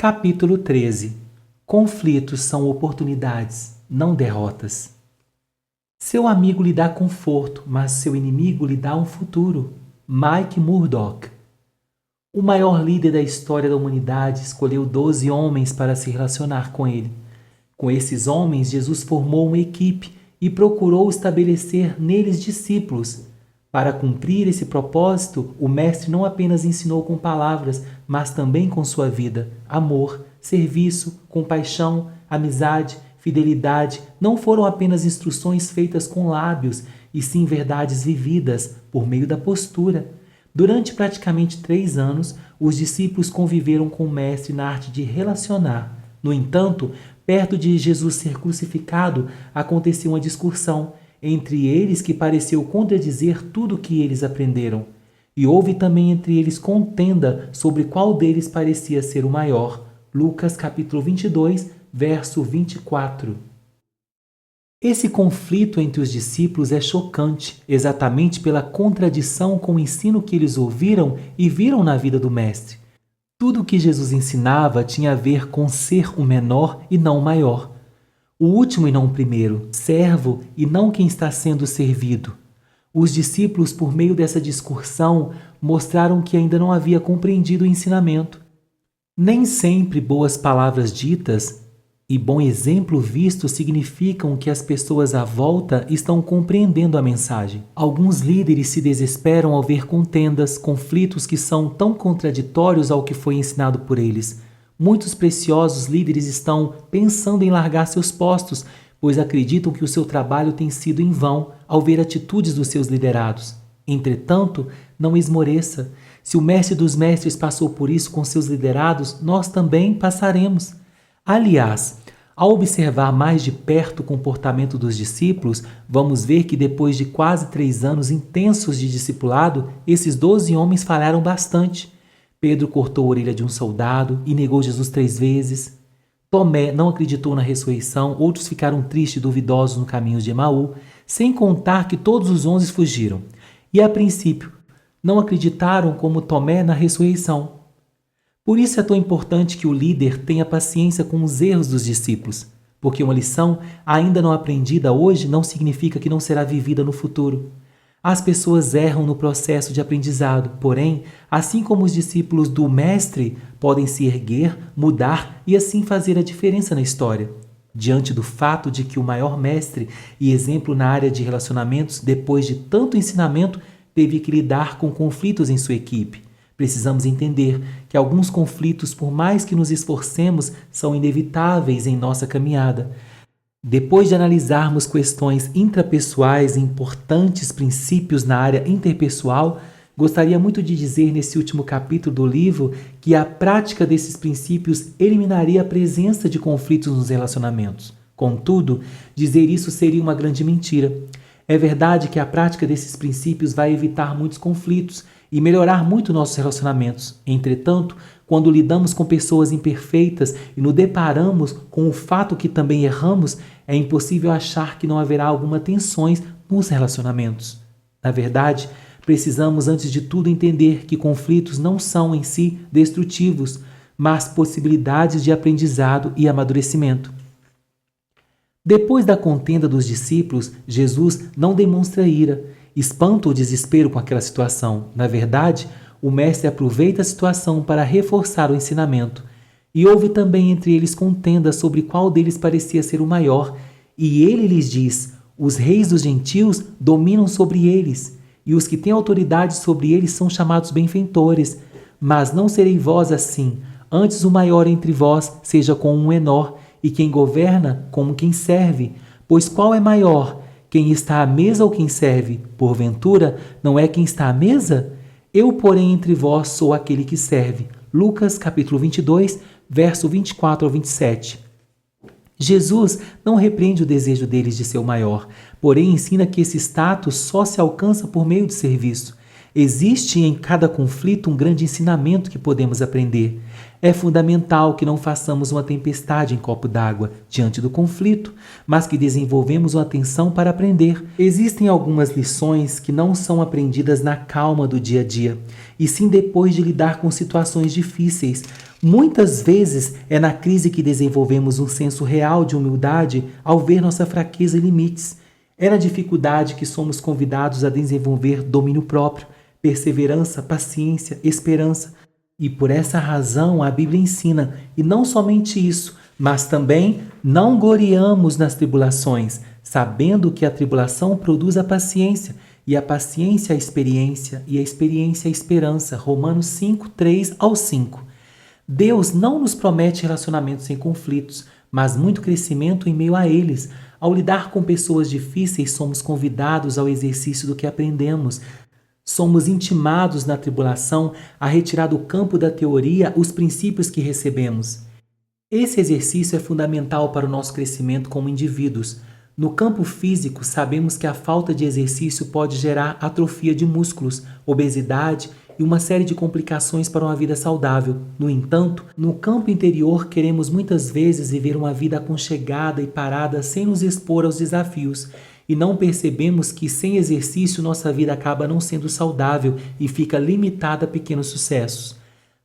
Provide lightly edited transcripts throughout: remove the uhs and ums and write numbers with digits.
Capítulo 13. Conflitos são oportunidades, não derrotas. Seu amigo lhe dá conforto, mas seu inimigo lhe dá um futuro. Mike Murdock. O maior líder da história da humanidade escolheu 12 homens para se relacionar com ele. Com esses homens, Jesus formou uma equipe e procurou estabelecer neles discípulos. Para cumprir esse propósito, o Mestre não apenas ensinou com palavras, mas também com sua vida. Amor, serviço, compaixão, amizade, fidelidade não foram apenas instruções feitas com lábios, e sim verdades vividas por meio da postura. Durante praticamente 3 anos, os discípulos conviveram com o Mestre na arte de relacionar. No entanto, perto de Jesus ser crucificado, aconteceu uma discussão entre eles que pareceu contradizer tudo o que eles aprenderam. E houve também entre eles contenda sobre qual deles parecia ser o maior. Lucas capítulo 22, verso 24. Esse conflito entre os discípulos é chocante, exatamente pela contradição com o ensino que eles ouviram e viram na vida do Mestre. Tudo o que Jesus ensinava tinha a ver com ser o menor e não o maior. O último e não o primeiro, servo e não quem está sendo servido. Os discípulos, por meio dessa discussão, mostraram que ainda não havia compreendido o ensinamento. Nem sempre boas palavras ditas e bom exemplo visto significam que as pessoas à volta estão compreendendo a mensagem. Alguns líderes se desesperam ao ver contendas, conflitos que são tão contraditórios ao que foi ensinado por eles. Muitos preciosos líderes estão pensando em largar seus postos, pois acreditam que o seu trabalho tem sido em vão ao ver atitudes dos seus liderados. Entretanto, não esmoreça. Se o mestre dos mestres passou por isso com seus liderados, nós também passaremos. Aliás, ao observar mais de perto o comportamento dos discípulos, vamos ver que depois de quase 3 anos intensos de discipulado, esses 12 homens falharam bastante. Pedro cortou a orelha de um soldado e negou Jesus 3 vezes. Tomé não acreditou na ressurreição, outros ficaram tristes e duvidosos no caminho de Emaú, sem contar que todos os 11 fugiram. E a princípio, não acreditaram como Tomé na ressurreição. Por isso é tão importante que o líder tenha paciência com os erros dos discípulos, porque uma lição ainda não aprendida hoje não significa que não será vivida no futuro. As pessoas erram no processo de aprendizado, porém, assim como os discípulos do Mestre, podem se erguer, mudar e assim fazer a diferença na história. Diante do fato de que o maior mestre e exemplo na área de relacionamentos, depois de tanto ensinamento, teve que lidar com conflitos em sua equipe. Precisamos entender que alguns conflitos, por mais que nos esforcemos, são inevitáveis em nossa caminhada. Depois de analisarmos questões intrapessoais e importantes princípios na área interpessoal, gostaria muito de dizer nesse último capítulo do livro que a prática desses princípios eliminaria a presença de conflitos nos relacionamentos. Contudo, dizer isso seria uma grande mentira. É verdade que a prática desses princípios vai evitar muitos conflitos e melhorar muito nossos relacionamentos. Entretanto, quando lidamos com pessoas imperfeitas e nos deparamos com o fato que também erramos, é impossível achar que não haverá alguma tensões nos relacionamentos. Na verdade, precisamos antes de tudo entender que conflitos não são em si destrutivos, mas possibilidades de aprendizado e amadurecimento. Depois da contenda dos discípulos, Jesus não demonstra ira, espanto ou desespero com aquela situação. Na verdade, o mestre aproveita a situação para reforçar o ensinamento. E houve também entre eles contenda sobre qual deles parecia ser o maior. E ele lhes diz: os reis dos gentios dominam sobre eles, e os que têm autoridade sobre eles são chamados benfeitores. Mas não serei vós assim. Antes o maior entre vós seja como um menor, e quem governa como quem serve. Pois qual é maior? Quem está à mesa ou quem serve? Porventura, não é quem está à mesa? Eu, porém, entre vós sou aquele que serve. Lucas, capítulo 22, verso 24 ao 27. Jesus não repreende o desejo deles de ser o maior, porém ensina que esse status só se alcança por meio de serviço. Existe em cada conflito um grande ensinamento que podemos aprender. É fundamental que não façamos uma tempestade em copo d'água diante do conflito, mas que desenvolvemos uma atenção para aprender. Existem algumas lições que não são aprendidas na calma do dia a dia, e sim depois de lidar com situações difíceis. Muitas vezes é na crise que desenvolvemos um senso real de humildade ao ver nossa fraqueza e limites. É na dificuldade que somos convidados a desenvolver domínio próprio, perseverança, paciência, esperança. E por essa razão a Bíblia ensina, e não somente isso, mas também não gloriamos nas tribulações, sabendo que a tribulação produz a paciência, e a paciência a experiência, e a experiência a esperança. Romanos 5, 3 ao 5. Deus não nos promete relacionamentos sem conflitos, mas muito crescimento em meio a eles. Ao lidar com pessoas difíceis, somos convidados ao exercício do que aprendemos. Somos intimados na tribulação a retirar do campo da teoria os princípios que recebemos. Esse exercício é fundamental para o nosso crescimento como indivíduos. No campo físico, sabemos que a falta de exercício pode gerar atrofia de músculos, obesidade e uma série de complicações para uma vida saudável. No entanto, no campo interior, queremos muitas vezes viver uma vida aconchegada e parada sem nos expor aos desafios. E não percebemos que sem exercício nossa vida acaba não sendo saudável e fica limitada a pequenos sucessos.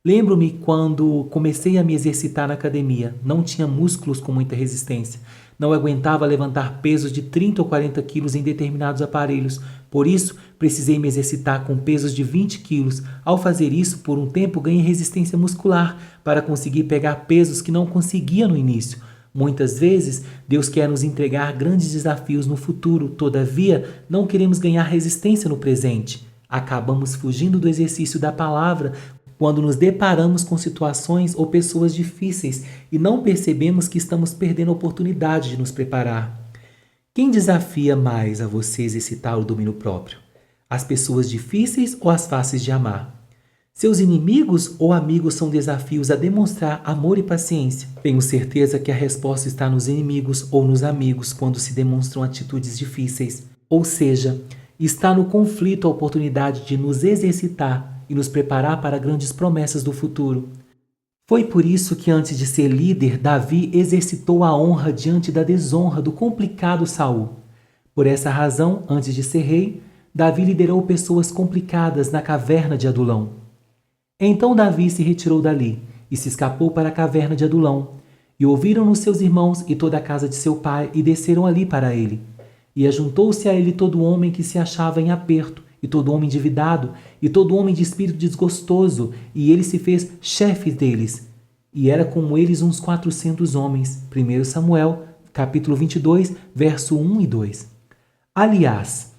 Lembro-me quando comecei a me exercitar na academia, não tinha músculos com muita resistência. Não aguentava levantar pesos de 30 ou 40 quilos em determinados aparelhos. Por isso, precisei me exercitar com pesos de 20 quilos. Ao fazer isso, por um tempo, ganhei resistência muscular para conseguir pegar pesos que não conseguia no início. Muitas vezes, Deus quer nos entregar grandes desafios no futuro, todavia, não queremos ganhar resistência no presente. Acabamos fugindo do exercício da palavra quando nos deparamos com situações ou pessoas difíceis e não percebemos que estamos perdendo a oportunidade de nos preparar. Quem desafia mais a você exercitar o domínio próprio? As pessoas difíceis ou as fáceis de amar? Seus inimigos ou amigos são desafios a demonstrar amor e paciência? Tenho certeza que a resposta está nos inimigos ou nos amigos quando se demonstram atitudes difíceis. Ou seja, está no conflito a oportunidade de nos exercitar e nos preparar para grandes promessas do futuro. Foi por isso que antes de ser líder, Davi exercitou a honra diante da desonra do complicado Saul. Por essa razão, antes de ser rei, Davi liderou pessoas complicadas na caverna de Adulão. Então Davi se retirou dali e se escapou para a caverna de Adulão. E ouviram-no seus irmãos e toda a casa de seu pai e desceram ali para ele. E ajuntou-se a ele todo homem que se achava em aperto, e todo homem endividado, e todo homem de espírito desgostoso, e ele se fez chefe deles. E era com eles uns 400 homens. 1 Samuel, capítulo 22, verso 1 e 2. Aliás,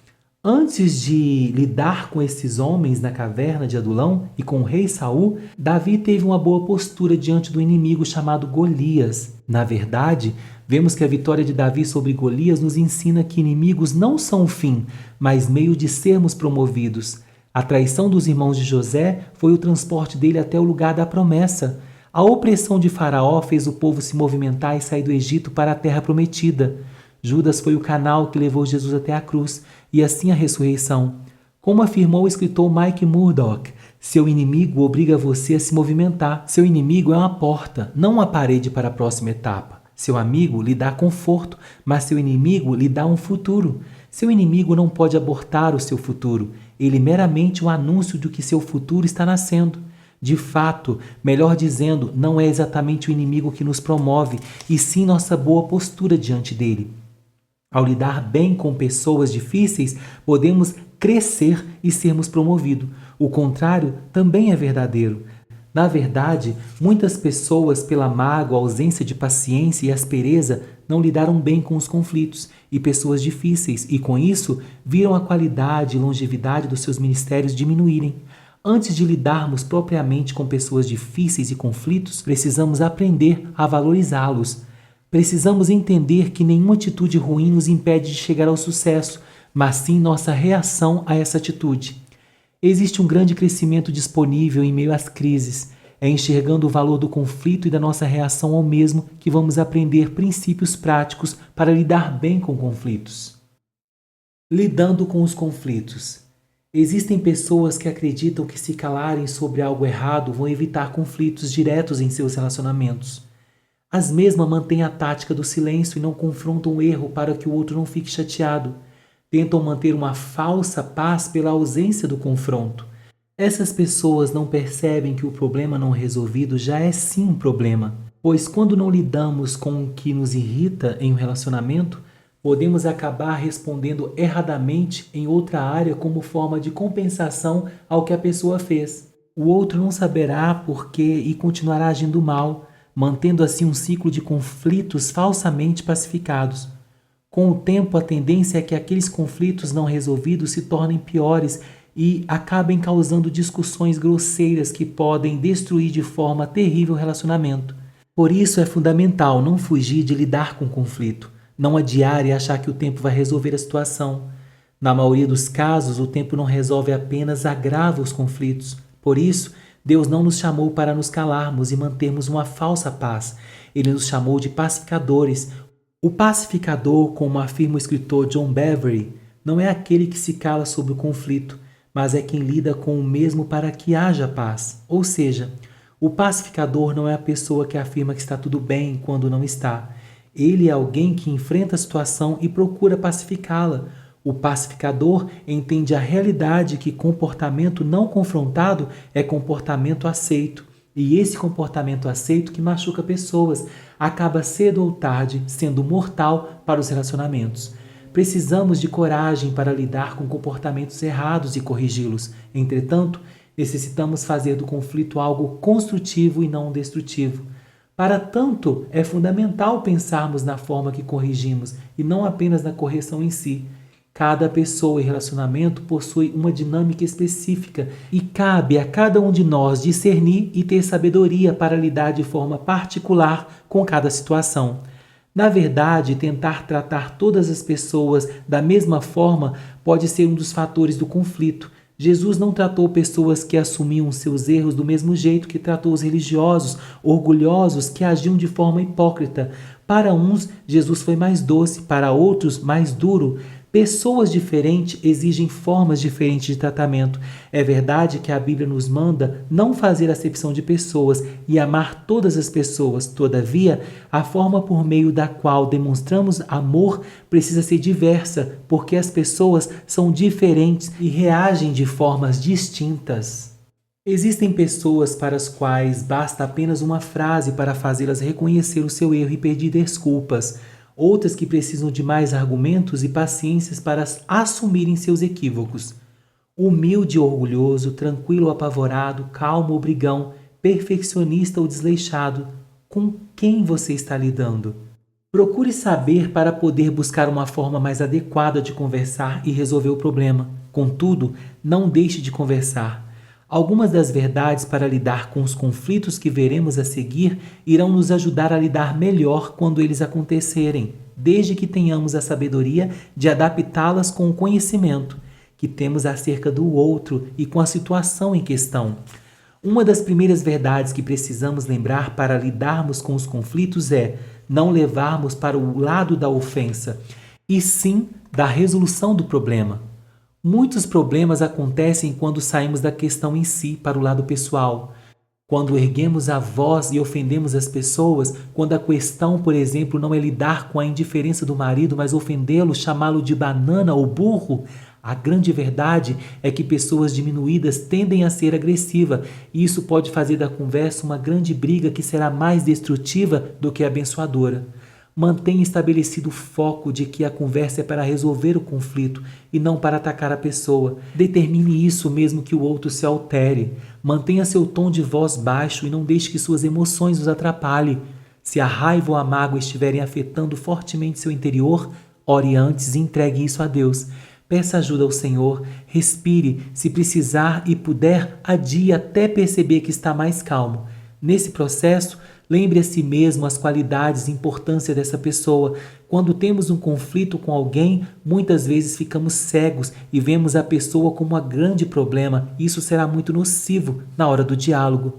antes de lidar com esses homens na caverna de Adulão e com o rei Saul, Davi teve uma boa postura diante do inimigo chamado Golias. Na verdade, vemos que a vitória de Davi sobre Golias nos ensina que inimigos não são o fim, mas meio de sermos promovidos. A traição dos irmãos de José foi o transporte dele até o lugar da promessa. A opressão de Faraó fez o povo se movimentar e sair do Egito para a terra prometida. Judas foi o canal que levou Jesus até a cruz e assim a ressurreição. Como afirmou o escritor Mike Murdock, seu inimigo obriga você a se movimentar. Seu inimigo é uma porta, não uma parede para a próxima etapa. Seu amigo lhe dá conforto, mas seu inimigo lhe dá um futuro. Seu inimigo não pode abortar o seu futuro. Ele é meramente um anúncio de que seu futuro está nascendo. De fato, melhor dizendo, não é exatamente o inimigo que nos promove, e sim nossa boa postura diante dele. Ao lidar bem com pessoas difíceis, podemos crescer e sermos promovidos. O contrário também é verdadeiro. Na verdade, muitas pessoas, pela mágoa, ausência de paciência e aspereza, não lidaram bem com os conflitos e pessoas difíceis e, com isso, viram a qualidade e longevidade dos seus ministérios diminuírem. Antes de lidarmos propriamente com pessoas difíceis e conflitos, precisamos aprender a valorizá-los. Precisamos entender que nenhuma atitude ruim nos impede de chegar ao sucesso, mas sim nossa reação a essa atitude. Existe um grande crescimento disponível em meio às crises. É enxergando o valor do conflito e da nossa reação ao mesmo que vamos aprender princípios práticos para lidar bem com conflitos. Lidando com os conflitos. Existem pessoas que acreditam que, se calarem sobre algo errado, vão evitar conflitos diretos em seus relacionamentos. As mesmas mantêm a tática do silêncio e não confrontam o erro para que o outro não fique chateado. Tentam manter uma falsa paz pela ausência do confronto. Essas pessoas não percebem que o problema não resolvido já é sim um problema, pois quando não lidamos com o que nos irrita em um relacionamento, podemos acabar respondendo erradamente em outra área como forma de compensação ao que a pessoa fez. O outro não saberá por quê e continuará agindo mal, mantendo assim um ciclo de conflitos falsamente pacificados. Com o tempo, a tendência é que aqueles conflitos não resolvidos se tornem piores e acabem causando discussões grosseiras que podem destruir de forma terrível o relacionamento. Por isso é fundamental não fugir de lidar com o conflito, não adiar e achar que o tempo vai resolver a situação. Na maioria dos casos, o tempo não resolve, apenas agrava os conflitos. Por isso, Deus não nos chamou para nos calarmos e mantermos uma falsa paz. Ele nos chamou de pacificadores. O pacificador, como afirma o escritor John Bevere, não é aquele que se cala sobre o conflito, mas é quem lida com o mesmo para que haja paz. Ou seja, o pacificador não é a pessoa que afirma que está tudo bem quando não está. Ele é alguém que enfrenta a situação e procura pacificá-la. O pacificador entende a realidade que comportamento não confrontado é comportamento aceito. E esse comportamento aceito que machuca pessoas acaba cedo ou tarde sendo mortal para os relacionamentos. Precisamos de coragem para lidar com comportamentos errados e corrigi-los. Entretanto, necessitamos fazer do conflito algo construtivo e não destrutivo. Para tanto, é fundamental pensarmos na forma que corrigimos e não apenas na correção em si. Cada pessoa e relacionamento possui uma dinâmica específica e cabe a cada um de nós discernir e ter sabedoria para lidar de forma particular com cada situação. Na verdade, tentar tratar todas as pessoas da mesma forma pode ser um dos fatores do conflito. Jesus não tratou pessoas que assumiam seus erros do mesmo jeito que tratou os religiosos, orgulhosos, que agiam de forma hipócrita. Para uns, Jesus foi mais doce, para outros, mais duro. Pessoas diferentes exigem formas diferentes de tratamento. É verdade que a Bíblia nos manda não fazer acepção de pessoas e amar todas as pessoas. Todavia, a forma por meio da qual demonstramos amor precisa ser diversa, porque as pessoas são diferentes e reagem de formas distintas. Existem pessoas para as quais basta apenas uma frase para fazê-las reconhecer o seu erro e pedir desculpas. Outras que precisam de mais argumentos e paciências para assumirem seus equívocos. Humilde ou orgulhoso, tranquilo ou apavorado, calmo ou brigão, perfeccionista ou desleixado, com quem você está lidando? Procure saber para poder buscar uma forma mais adequada de conversar e resolver o problema. Contudo, não deixe de conversar. Algumas das verdades para lidar com os conflitos que veremos a seguir irão nos ajudar a lidar melhor quando eles acontecerem, desde que tenhamos a sabedoria de adaptá-las com o conhecimento que temos acerca do outro e com a situação em questão. Uma das primeiras verdades que precisamos lembrar para lidarmos com os conflitos é não levarmos para o lado da ofensa, e sim da resolução do problema. Muitos problemas acontecem quando saímos da questão em si para o lado pessoal. Quando erguemos a voz e ofendemos as pessoas, quando a questão, por exemplo, não é lidar com a indiferença do marido, mas ofendê-lo, chamá-lo de banana ou burro, a grande verdade é que pessoas diminuídas tendem a ser agressivas e isso pode fazer da conversa uma grande briga que será mais destrutiva do que abençoadora. Mantenha estabelecido o foco de que a conversa é para resolver o conflito e não para atacar a pessoa. Determine isso mesmo que o outro se altere. Mantenha seu tom de voz baixo e não deixe que suas emoções os atrapalhem. Se a raiva ou a mágoa estiverem afetando fortemente seu interior, ore antes e entregue isso a Deus. Peça ajuda ao Senhor, respire, se precisar e puder, adie até perceber que está mais calmo. Nesse processo, lembre a si mesmo as qualidades e importância dessa pessoa. Quando temos um conflito com alguém, muitas vezes ficamos cegos e vemos a pessoa como um grande problema. Isso será muito nocivo na hora do diálogo.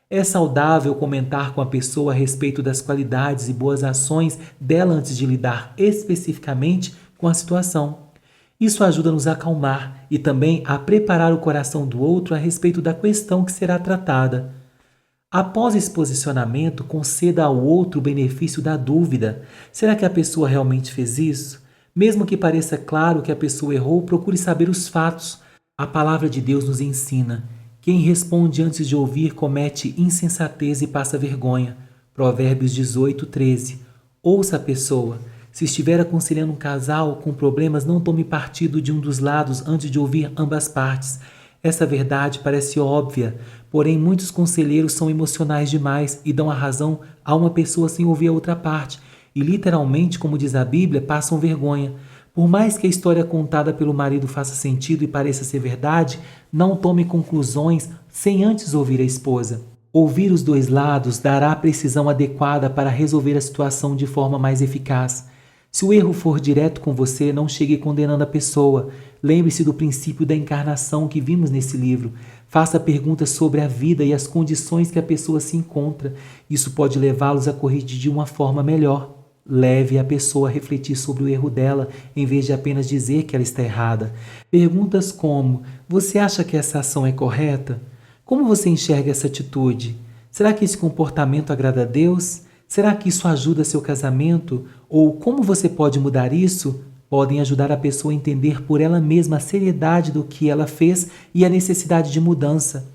É saudável comentar com a pessoa a respeito das qualidades e boas ações dela antes de lidar especificamente com a situação. Isso ajuda a nos acalmar e também a preparar o coração do outro a respeito da questão que será tratada. Após esse posicionamento, conceda ao outro o benefício da dúvida. Será que a pessoa realmente fez isso? Mesmo que pareça claro que a pessoa errou, procure saber os fatos. A palavra de Deus nos ensina: quem responde antes de ouvir comete insensatez e passa vergonha. Provérbios 18:13. Ouça a pessoa. Se estiver aconselhando um casal com problemas, não tome partido de um dos lados antes de ouvir ambas partes. Essa verdade parece óbvia, porém muitos conselheiros são emocionais demais e dão a razão a uma pessoa sem ouvir a outra parte e literalmente, como diz a Bíblia, passam vergonha. Por mais que a história contada pelo marido faça sentido e pareça ser verdade, não tome conclusões sem antes ouvir a esposa. Ouvir os dois lados dará a precisão adequada para resolver a situação de forma mais eficaz. Se o erro for direto com você, não chegue condenando a pessoa. Lembre-se do princípio da encarnação que vimos nesse livro. Faça perguntas sobre a vida e as condições que a pessoa se encontra. Isso pode levá-los a corrigir de uma forma melhor. Leve a pessoa a refletir sobre o erro dela, em vez de apenas dizer que ela está errada. Perguntas como: você acha que essa ação é correta? Como você enxerga essa atitude? Será que esse comportamento agrada a Deus? Será que isso ajuda seu casamento? Ou como você pode mudar isso? Podem ajudar a pessoa a entender por ela mesma a seriedade do que ela fez e a necessidade de mudança.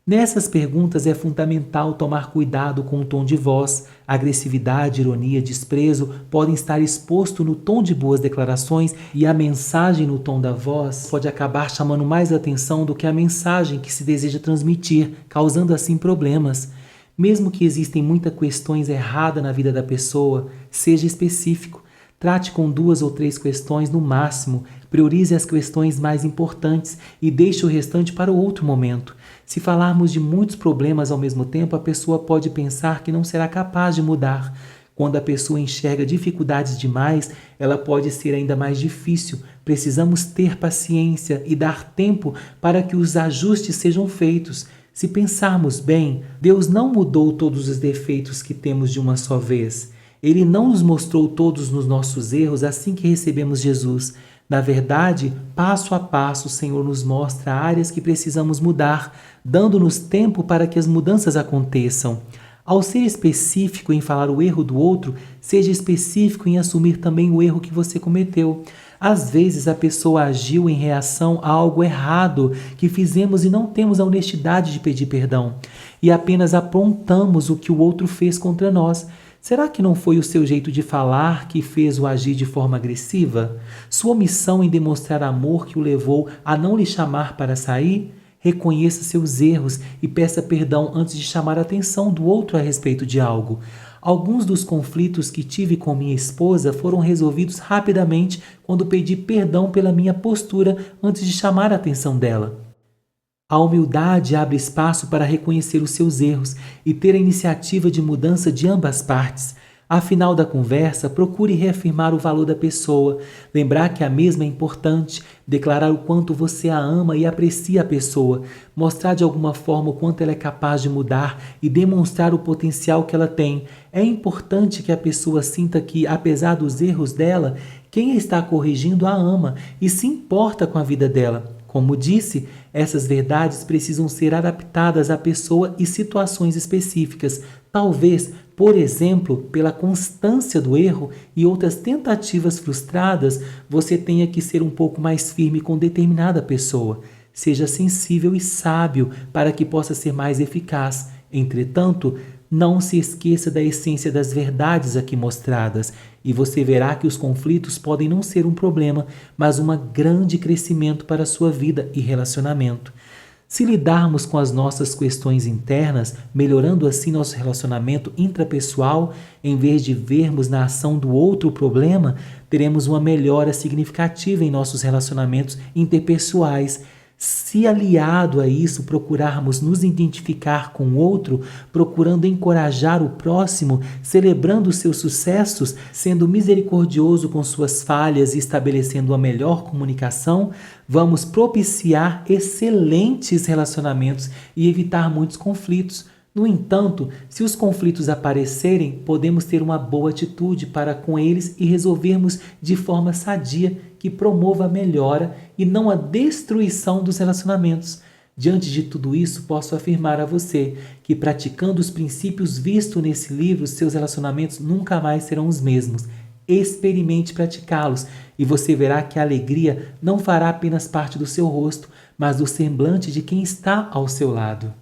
Nessas perguntas é fundamental tomar cuidado com o tom de voz. Agressividade, ironia, desprezo podem estar expostos no tom de boas declarações e a mensagem no tom da voz pode acabar chamando mais atenção do que a mensagem que se deseja transmitir, causando assim problemas. Mesmo que existem muitas questões erradas na vida da pessoa, seja específico. Trate com 2 ou 3 questões no máximo, priorize as questões mais importantes e deixe o restante para o outro momento. Se falarmos de muitos problemas ao mesmo tempo, a pessoa pode pensar que não será capaz de mudar. Quando a pessoa enxerga dificuldades demais, ela pode ser ainda mais difícil. Precisamos ter paciência e dar tempo para que os ajustes sejam feitos. Se pensarmos bem, Deus não mudou todos os defeitos que temos de uma só vez. Ele não nos mostrou todos os nossos erros assim que recebemos Jesus. Na verdade, passo a passo, o Senhor nos mostra áreas que precisamos mudar, dando-nos tempo para que as mudanças aconteçam. Ao ser específico em falar o erro do outro, seja específico em assumir também o erro que você cometeu. Às vezes a pessoa agiu em reação a algo errado que fizemos e não temos a honestidade de pedir perdão. E apenas apontamos o que o outro fez contra nós. Será que não foi o seu jeito de falar que fez o agir de forma agressiva? Sua omissão em demonstrar amor que o levou a não lhe chamar para sair? Reconheça seus erros e peça perdão antes de chamar a atenção do outro a respeito de algo. Alguns dos conflitos que tive com minha esposa foram resolvidos rapidamente quando pedi perdão pela minha postura antes de chamar a atenção dela. A humildade abre espaço para reconhecer os seus erros e ter a iniciativa de mudança de ambas partes. Ao final da conversa, procure reafirmar o valor da pessoa, lembrar que a mesma é importante, declarar o quanto você a ama e aprecia a pessoa, mostrar de alguma forma o quanto ela é capaz de mudar e demonstrar o potencial que ela tem. É importante que a pessoa sinta que, apesar dos erros dela, quem a está corrigindo a ama e se importa com a vida dela. Como disse, essas verdades precisam ser adaptadas à pessoa e situações específicas. Talvez, por exemplo, pela constância do erro e outras tentativas frustradas, você tenha que ser um pouco mais firme com determinada pessoa. Seja sensível e sábio para que possa ser mais eficaz. Entretanto, não se esqueça da essência das verdades aqui mostradas e você verá que os conflitos podem não ser um problema, mas um grande crescimento para a sua vida e relacionamento. Se lidarmos com as nossas questões internas, melhorando assim nosso relacionamento intrapessoal, em vez de vermos na ação do outro o problema, teremos uma melhora significativa em nossos relacionamentos interpessoais. Se aliado a isso, procurarmos nos identificar com o outro, procurando encorajar o próximo, celebrando seus sucessos, sendo misericordioso com suas falhas e estabelecendo uma melhor comunicação, vamos propiciar excelentes relacionamentos e evitar muitos conflitos. No entanto, se os conflitos aparecerem, podemos ter uma boa atitude para com eles e resolvermos de forma sadia que promova a melhora e não a destruição dos relacionamentos. Diante de tudo isso, posso afirmar a você que, praticando os princípios vistos nesse livro, seus relacionamentos nunca mais serão os mesmos. Experimente praticá-los e você verá que a alegria não fará apenas parte do seu rosto, mas do semblante de quem está ao seu lado.